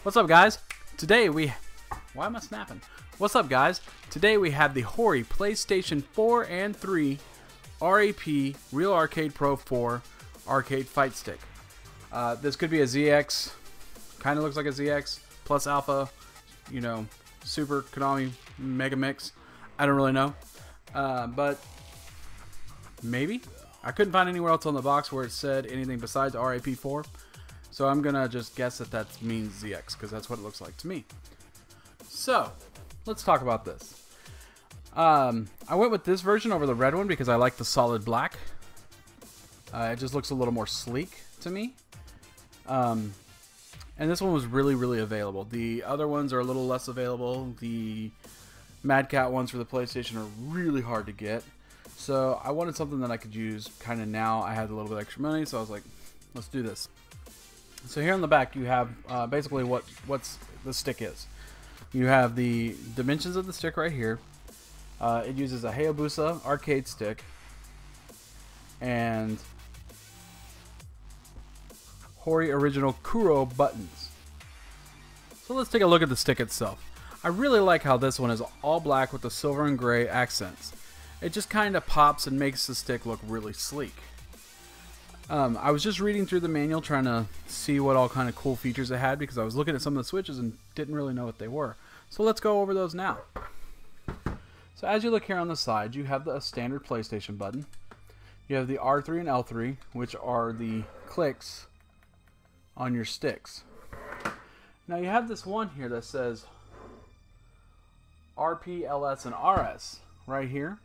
What's up, guys? Today why am I snapping? What's up, guys? Today we have the HORI PlayStation 4 and 3 RAP Real Arcade Pro 4 arcade fight stick. This could be a ZX, kind of looks like a ZX plus alpha, you know, Super Konami Mega Mix. I don't really know, but maybe. I couldn't find anywhere else on the box where it said anything besides RAP 4. So I'm gonna just guess that means ZX because that's what it looks like to me. So let's talk about this. I went with this version over the red one because I like the solid black. It just looks a little more sleek to me. And this one was really available. The other ones are a little less available. The Mad Cat ones for the PlayStation are really hard to get. So I wanted something that I could use kind of now. I had a little bit extra money, so I was like, let's do this. So here on the back you have basically what's the stick is. You have the dimensions of the stick right here. It uses a Hayabusa arcade stick and HORI original Kuro buttons. So let's take a look at the stick itself. I really like how this one is all black with the silver and gray accents. It just kind of pops and makes the stick look really sleek. I was just reading through the manual trying to see what all kind of cool features it had because I was looking at some of the switches and didn't really know what they were. So let's go over those now. So as you look here on the side, you have the standard PlayStation button. You have the R3 and L3, which are the clicks on your sticks. Now you have this one here that says RP, LS, and RS right here,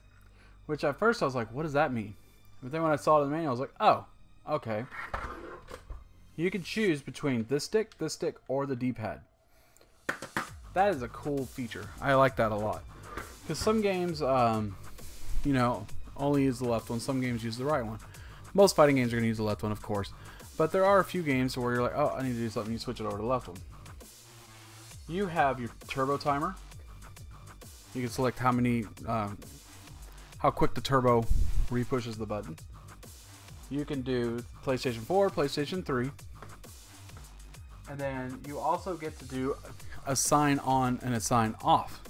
which at first I was like, what does that mean? But then when I saw it in the manual, I was like, oh, okay. You can choose between this stick, or the D-pad. That is a cool feature. I like that a lot. Because some games, you know, only use the left one. Some games use the right one. Most fighting games are going to use the left one, of course. But there are a few games where you're like, oh, I need to do something. You switch it over to the left one. You have your turbo timer. You can select how many, how quick the turbo re-pushes the button. You can do PlayStation 4, PlayStation 3. And then you also get to do a sign on and a sign off.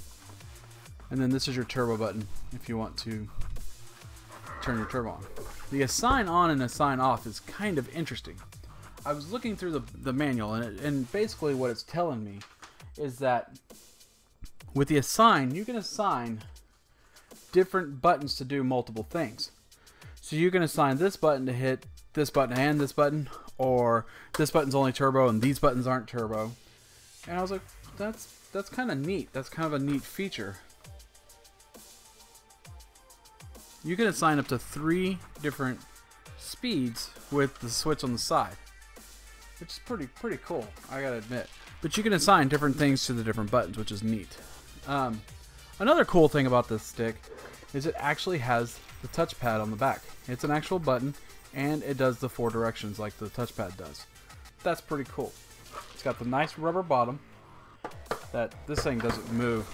And then this is your turbo button if you want to turn your turbo on. The assign on and assign off is kind of interesting. I was looking through the manual and basically what it's telling me is that with the assign, you can assign different buttons to do multiple things. So you can assign this button to hit this button and this button, or this button's only turbo and these buttons aren't turbo. And I was like, that's kind of neat. That's kind of a neat feature. You can assign up to 3 different speeds with the switch on the side, which is pretty cool, I gotta admit. But you can assign different things to the different buttons, which is neat. Another cool thing about this stick is it actually has the touchpad on the back. It's an actual button, and it does the 4 directions like the touchpad does. That's pretty cool. It's got the nice rubber bottom that this thing doesn't move.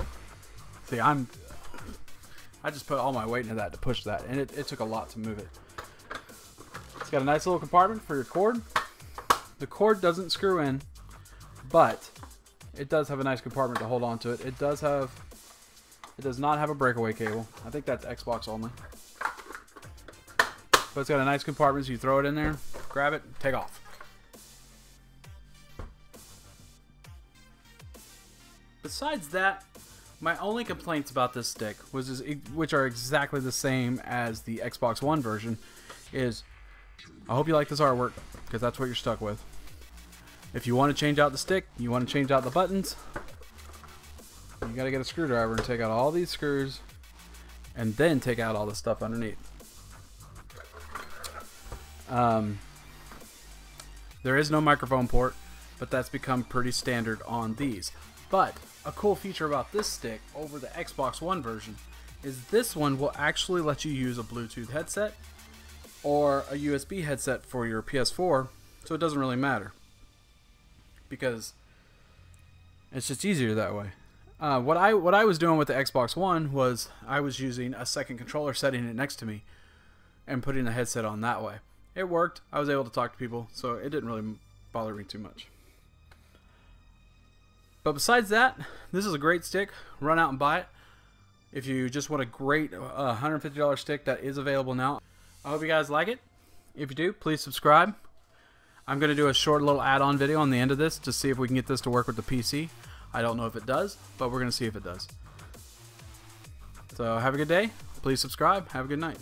See, I just put all my weight into that to push that, and it took a lot to move it. It's got a nice little compartment for your cord. The cord doesn't screw in, but it does have a nice compartment to hold on to it. It does not have a breakaway cable. I think that's Xbox only. But it's got a nice compartment, so you throw it in there, grab it, take off. Besides that, my only complaints about this stick, which are exactly the same as the Xbox One version, is I hope you like this artwork, because that's what you're stuck with. If you want to change out the stick, you want to change out the buttons, you got to get a screwdriver and take out all these screws, and then take out all the stuff underneath. There is no microphone port, but that's become pretty standard on these. But a cool feature about this stick over the Xbox One version is this one will actually let you use a Bluetooth headset or a USB headset for your PS4, so it doesn't really matter because it's just easier that way. What I was doing with the Xbox One was I was using a second controller, setting it next to me, and putting the headset on that way. It worked. I was able to talk to people, so it didn't really bother me too much. But besides that, this is a great stick. Run out and buy it. If you just want a great $150 stick that is available now. I hope you guys like it. If you do, please subscribe. I'm going to do a short little add-on video on the end of this to see if we can get this to work with the PC. I don't know if it does, but we're going to see if it does. So have a good day. Please subscribe. Have a good night.